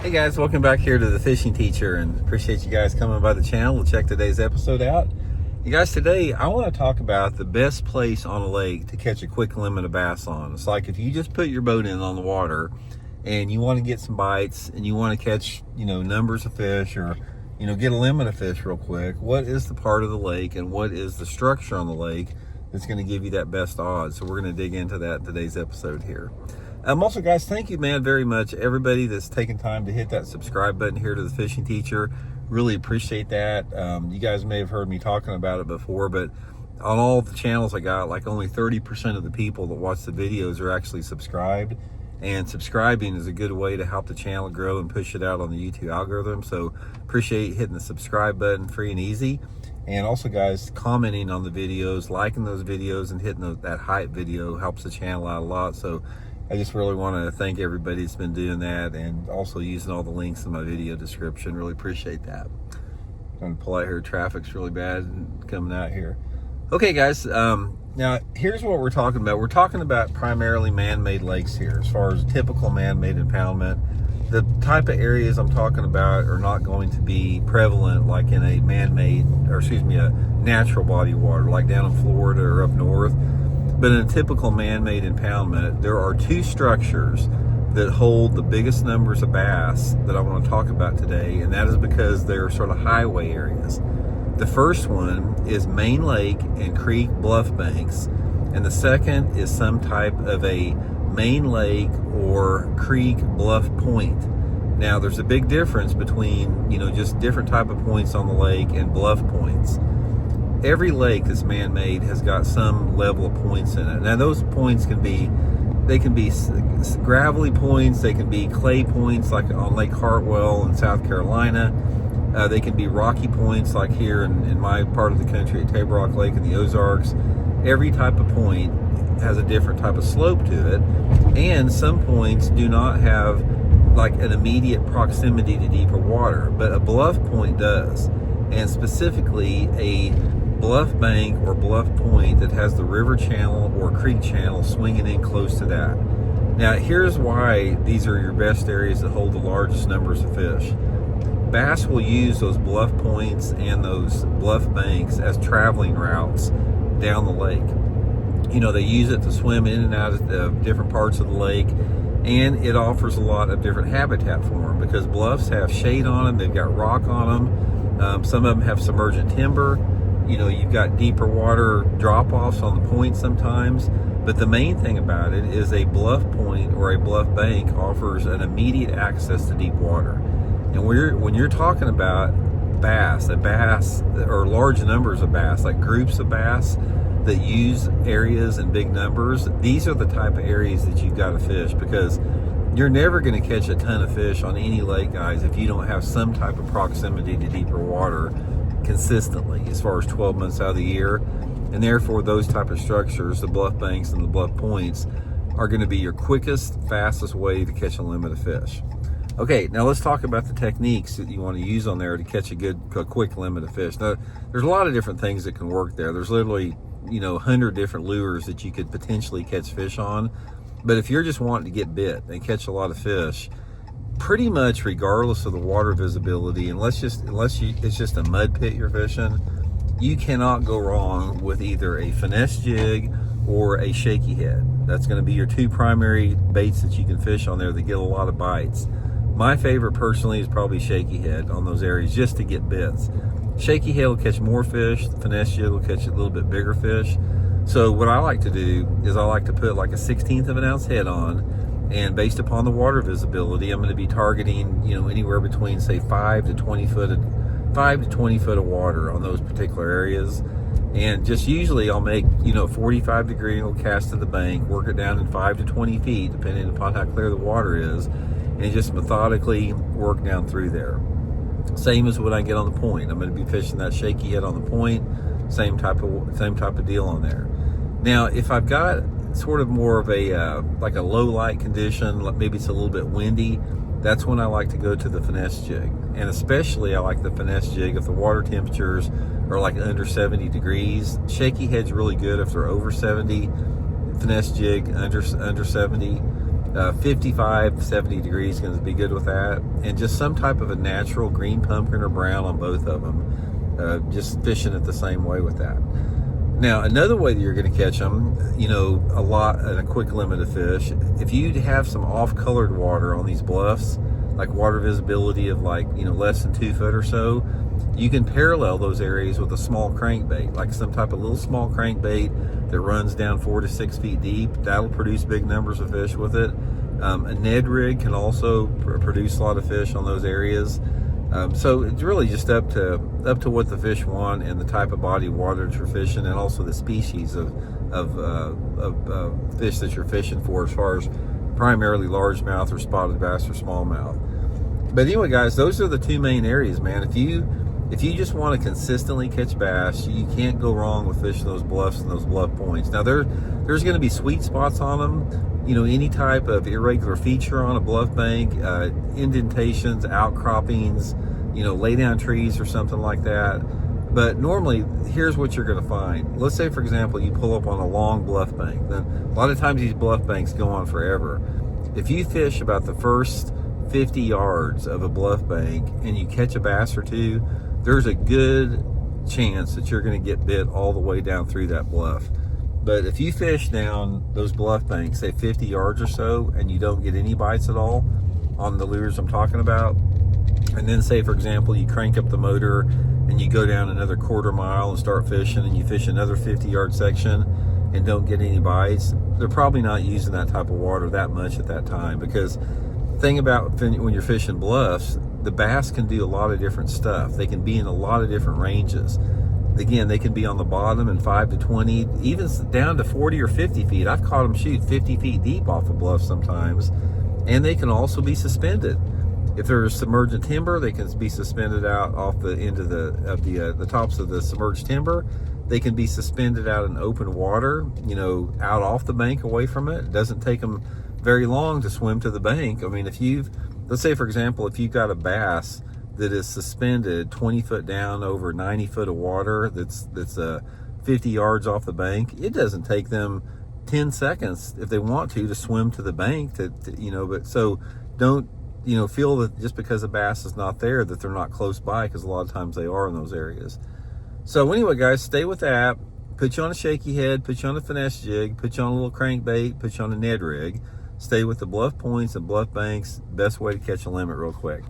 Hey guys, welcome back here to the Fishing Teacher, and appreciate you guys coming by the channel to check today's episode out. You guys, today I want to talk about the best place on a lake to catch a quick limit of bass on. It's like if you just put your boat in on the water and you want to get some bites and you want to catch, numbers of fish or, get a limit of fish real quick, what is the part of the lake and what is the structure on the lake that's going to give you that best odds? So we're going to dig into that in today's episode here. Also, guys, thank you, man, very much. Everybody that's taken time to hit that subscribe button here to the Fishing Teacher. Really appreciate that. You guys may have heard me talking about it before, but on all the channels I got, like only 30% of the people that watch the videos are actually subscribed. And subscribing is a good way to help the channel grow and push it out on the YouTube algorithm. So appreciate hitting the subscribe button, free and easy. And also, guys, commenting on the videos, liking those videos, and hitting that hype video helps the channel out a lot. So I just really want to thank everybody that's been doing that and also using all the links in my video description. Really appreciate that. I'm going to pull out here. Traffic's really bad coming out here. Okay, guys. Now, here's what we're talking about. We're talking about primarily man-made lakes here as far as typical man-made impoundment. The type of areas I'm talking about are not going to be prevalent like in a man-made, a natural body of water, like down in Florida or up north. But in a typical man-made impoundment, there are two structures that hold the biggest numbers of bass that I want to talk about today, and that is because they're sort of highway areas. The first one is main lake and creek bluff banks, and the second is some type of a main lake or creek bluff point. Now, there's a big difference between, just different type of points on the lake and bluff points. Every lake that's man-made has got some level of points in it. Now, those points can be gravelly points, they can be clay points like on Lake Hartwell in South Carolina. They can be rocky points like here in my part of the country at Table Rock Lake in the Ozarks. Every type of point has a different type of slope to it, and some points do not have like an immediate proximity to deeper water, but a bluff point does, and specifically a bluff bank or bluff point that has the river channel or creek channel swinging in close to that. Now, here's why these are your best areas that hold the largest numbers of fish. Bass will use those bluff points and those bluff banks as traveling routes down the lake. They use it to swim in and out of different parts of the lake, and it offers a lot of different habitat for them because bluffs have shade on them, they've got rock on them, some of them have submergent timber. You've got deeper water drop-offs on the point sometimes, but the main thing about it is a bluff point or a bluff bank offers an immediate access to deep water. And when you're talking about bass, or large numbers of bass, like groups of bass that use areas in big numbers, these are the type of areas that you've got to fish, because you're never going to catch a ton of fish on any lake, guys, if you don't have some type of proximity to deeper water consistently as far as 12 months out of the year. And therefore, those type of structures, the bluff banks and the bluff points, are going to be your quickest, fastest way to catch a limit of fish. Okay, now let's talk about the techniques that you want to use on there to catch a quick limit of fish. Now, there's a lot of different things that can work there. There's literally 100 different lures that you could potentially catch fish on. But if you're just wanting to get bit and catch a lot of fish, pretty much regardless of the water visibility, unless it's just a mud pit you're fishing, you cannot go wrong with either a finesse jig or a shaky head. That's going to be your two primary baits that you can fish on there that get a lot of bites. My favorite personally is probably shaky head on those areas just to get bits. Shaky head will catch more fish, the finesse jig will catch a little bit bigger fish. So what I like to do is I like to put like a 1/16 of an ounce head on, and based upon the water visibility, I'm going to be targeting, anywhere between say 5 to 20 foot of water on those particular areas. And just usually I'll make, 45-degree angle cast to the bank, work it down in 5 to 20 feet, depending upon how clear the water is, and just methodically work down through there. Same as when I get on the point. I'm going to be fishing that shaky head on the point, same type of deal on there. Now, if I've got sort of more of a like a low light condition, maybe it's a little bit windy, that's when I like to go to the finesse jig. And especially I like the finesse jig if the water temperatures are like under 70 degrees. Shaky head's really good if they're over 70. Finesse jig under 70. 55, 70 degrees is going to be good with that. And just some type of a natural green pumpkin or brown on both of them. Just fishing it the same way with that. Now, another way that you're going to catch them, you know, a lot in a quick limit of fish, if you have some off-colored water on these bluffs, like water visibility of like, you know, less than 2 foot or so, you can parallel those areas with a small crankbait, like some type of little small crankbait that runs down 4 to 6 feet deep. That'll produce big numbers of fish with it. A Ned rig can also produce a lot of fish on those areas. So it's really just up to what the fish want and the type of body of water that you're fishing, and also the species of fish that you're fishing for, as far as primarily largemouth or spotted bass or smallmouth. But anyway, guys, those are the two main areas, man. If you just want to consistently catch bass, you can't go wrong with fishing those bluffs and those bluff points. Now there's going to be sweet spots on them. You know, any type of irregular feature on a bluff bank, indentations, outcroppings, you know, lay down trees or something like that. But normally, here's what you're going to find. Let's say, for example, you pull up on a long bluff bank. Then a lot of times these bluff banks go on forever. If you fish about the first 50 yards of a bluff bank and you catch a bass or two, there's a good chance that you're going to get bit all the way down through that bluff. But if you fish down those bluff banks, say 50 yards or so, and you don't get any bites at all on the lures I'm talking about, and then say, for example, you crank up the motor and you go down another quarter mile and start fishing, and you fish another 50-yard section and don't get any bites, they're probably not using that type of water that much at that time. Because the thing about when you're fishing bluffs, the bass can do a lot of different stuff. They can be in a lot of different ranges. Again, they can be on the bottom in 5 to 20, even down to 40 or 50 feet. I've caught them shoot 50 feet deep off a bluff sometimes. And they can also be suspended. If there's submergent timber, they can be suspended out off the end of the tops of the submerged timber. They can be suspended out in open water, you know, out off the bank away from it. It doesn't take them very long to swim to the bank. I mean, let's say, for example, if you've got a bass that is suspended 20 foot down over 90 foot of water that's 50 yards off the bank, it doesn't take them 10 seconds if they want to swim to the bank to you know. But so don't, you know, feel that just because a bass is not there that they're not close by, because a lot of times they are in those areas. So anyway, guys, stay with that. Put you on a shaky head, put you on a finesse jig, put you on a little crankbait, put you on a Ned rig. Stay with the bluff points and bluff banks. Best way to catch a limit real quick.